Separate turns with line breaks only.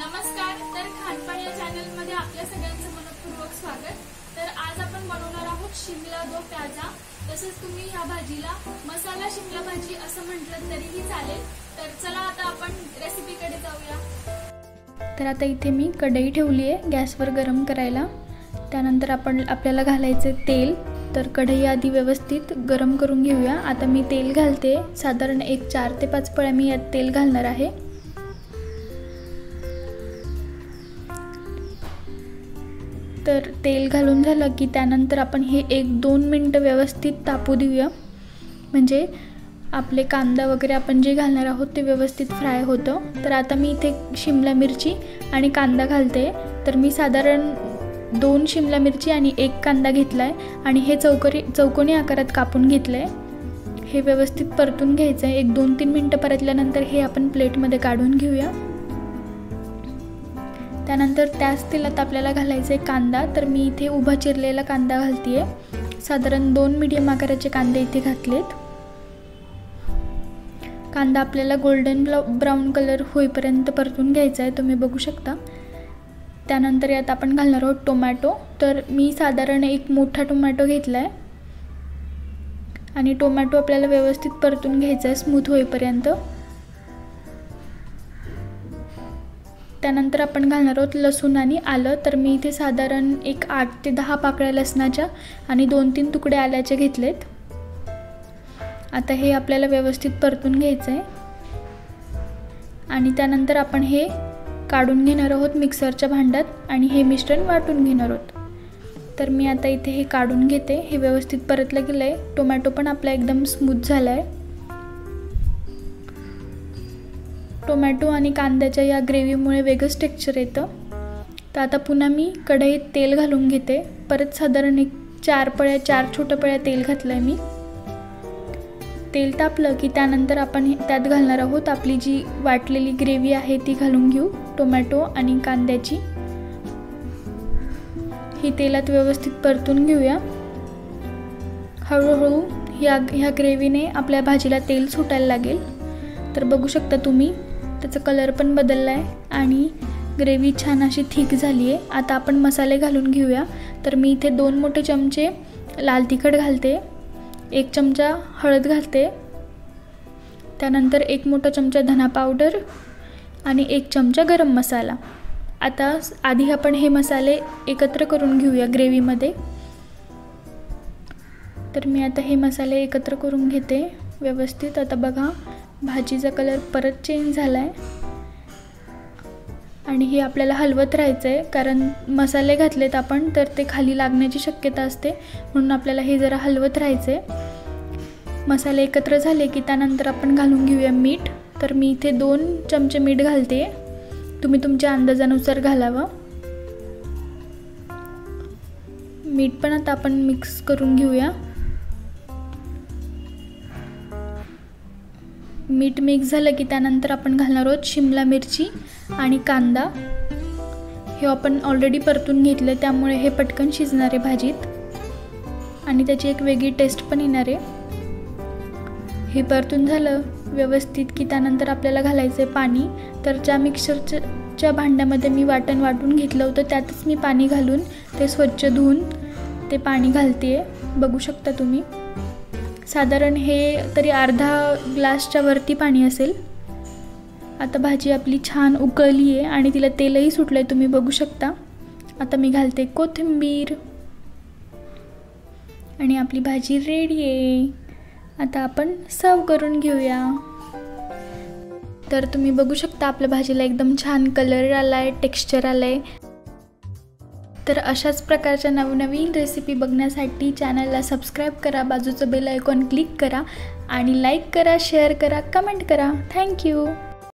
नमस्कार। तर खानपान या चॅनल मध्ये आपल्या सगळ्यांचं मनपूर्वक स्वागत। तर आज आपण बनवणार आहोत शिमला दो प्याजा। तसेच तुम्ही या भाजीला मसाला शिमला भाजी असं म्हटलं तरीही चालेल। तर चला आता आपण रेसिपीकडे जाऊया।
तर आता इथे मी कढई ठेवली आहे गॅसवर गरम करायला। त्यानंतर आपल्याला घालायचे तेल। तर कढई आधी व्यवस्थित गरम करून घेऊया। आता मी तेल घालते, साधारण 4 ते 5 पळ्या मी यात तेल घालणार आहे। तर तेल घालून झालं की त्यानंतर आपण हे 1-2 मिनिटं व्यवस्थित तापू देऊया, म्हणजे आपले कांदा वगैरे आपण जे घालणार आहोत ते व्यवस्थित फ्राय होतं। तर आता मी इथे शिमला मिरची आणि कांदा घालते। तर मी साधारण 2 शिमला मिरची आणि 1 कांदा घेतलाय आणि हे चौकोनी आकारात कापून घेतलंय। हे व्यवस्थित परतून घ्यायचं आहे। 1-2-3 मिनिटं परतल्यानंतर हे आपण प्लेटमध्ये काढून घेऊया। त्यानंतर त्याच तेलात आपल्याला घालायचे कांदा। तर मी इथे उभा चिरलेला कांदा घालतेय, साधारण 2 मीडियम आकाराचे कांदे इथे घातलेत। कांदा आपल्याला गोल्डन ब्राउन कलर होईपर्यंत परतून घ्यायचा आहे, तुम्ही बघू शकता। त्यानंतर यात आपण घालणार आहोत टोमॅटो। तर मी साधारण 1 मोठा टोमॅटो घेतलाय आणि टोमॅटो आपल्याला व्यवस्थित परतून घ्यायचा आहे स्मूथ होईपर्यंत। त्यानंतर आपण घालणार आहोत लसूण आणि आलं। तर मी इथे साधारण 8 ते 10 पाकळ्या लसणाच्या आणि 2-3 तुकडे आल्याचे घेतलेत। आता हे आपल्याला व्यवस्थित परतून घ्यायचं आहे आणि त्यानंतर आपण हे काढून घेणार आहोत मिक्सरच्या भांड्यात आणि हे मिश्रण वाटून घेणार आहोत। तर मी आता इथे हे काढून घेते। हे व्यवस्थित परतलं गेलं आहे। टोमॅटो पण आपला एकदम स्मूथ झाला आहे। टोमॅटो आणि कांद्याच्या या ग्रेव्हीमुळे वेगळंच टेक्स्चर येतं। तर आता पुन्हा मी कढईत तेल घालून घेते। परत साधारण 4 छोट्या पळ्या तेल घातलं आहे मी। तेल तापलं की त्यानंतर आपण त्यात घालणार आहोत आपली जी वाटलेली ग्रेव्ही आहे ती घालून घेऊ, टोमॅटो आणि कांद्याची। ही तेलात व्यवस्थित परतून घेऊया। हळूहळू ह्या ग्रेव्हीने आपल्या भाजीला तेल सुटायला लागेल। तर बघू शकता तुम्ही, त्याचा कलर पण बदलला आहे आणि ग्रेव्ही छान अशी थिक झाली आहे। आता आपण मसाले घालून घेऊया। तर मी इथे 2 मोठे चमचे लाल तिखट घालते, 1 चमचा हळद घालते, त्यानंतर 1 मोठा चमचा धना पावडर आणि 1 चमचा गरम मसाला। आता आधी आपण हे मसाले एकत्र करून घेऊया ग्रेव्हीमध्ये। तर मी आता हे मसाले एकत्र करून घेते व्यवस्थित। आता बघा भाजीचा कलर परत चेंज झाला आहे आणि हे आपल्याला हलवत राहायचं आहे, कारण मसाले घातलेत आपण तर ते खाली लागण्याची शक्यता असते, म्हणून आपल्याला हे जरा हलवत राहायचं आहे। मसाले एकत्र झाले की त्यानंतर आपण घालून घेऊया मीठ। तर मी इथे 2 चमचे मीठ घालते, तुम्ही तुमच्या अंदाजानुसार घालावं। मीठ पण आता आपण मिक्स करून घेऊया। मीठ मिक्स झालं की त्यानंतर आपण घालणार आहोत शिमला मिरची आणि कांदा। हे आपण ऑलरेडी परतून घेतलं, त्यामुळे हे पटकन शिजणार आहे भाजीत आणि त्याची एक वेगळी टेस्ट पण येणार आहे। हे परतून झालं व्यवस्थित की त्यानंतर आपल्याला घालायचं आहे पाणी। तर ज्या मिक्सरच्या भांड्यामध्ये मी वाटून घेतलं होतं त्यातच मी पाणी घालून ते स्वच्छ धुवून ते पाणी घालते आहे, बघू शकता तुम्ही। साधारण हे तरी अर्धा ग्लासच्या वरती पाणी असेल। आता भाजी आपली छान उकळली आहे आणि तिला तेलही सुटलं आहे, तुम्ही बघू शकता। आता मी घालते कोथिंबीर आणि आपली भाजी रेडी आहे। आता आपण सर्व करून घेऊया। तर तुम्ही बघू शकता आपल्या भाजीला एकदम छान कलर आला आहे, टेक्स्चर आलं आहे। तर अशाच प्रकारच्या नवनवीन रेसिपी बघण्यासाठी चॅनलला सबस्क्राईब करा, बाजूचं बेल आयकॉन क्लिक करा आणि लाईक करा, शेअर करा, कमेंट करा। थँक्यू।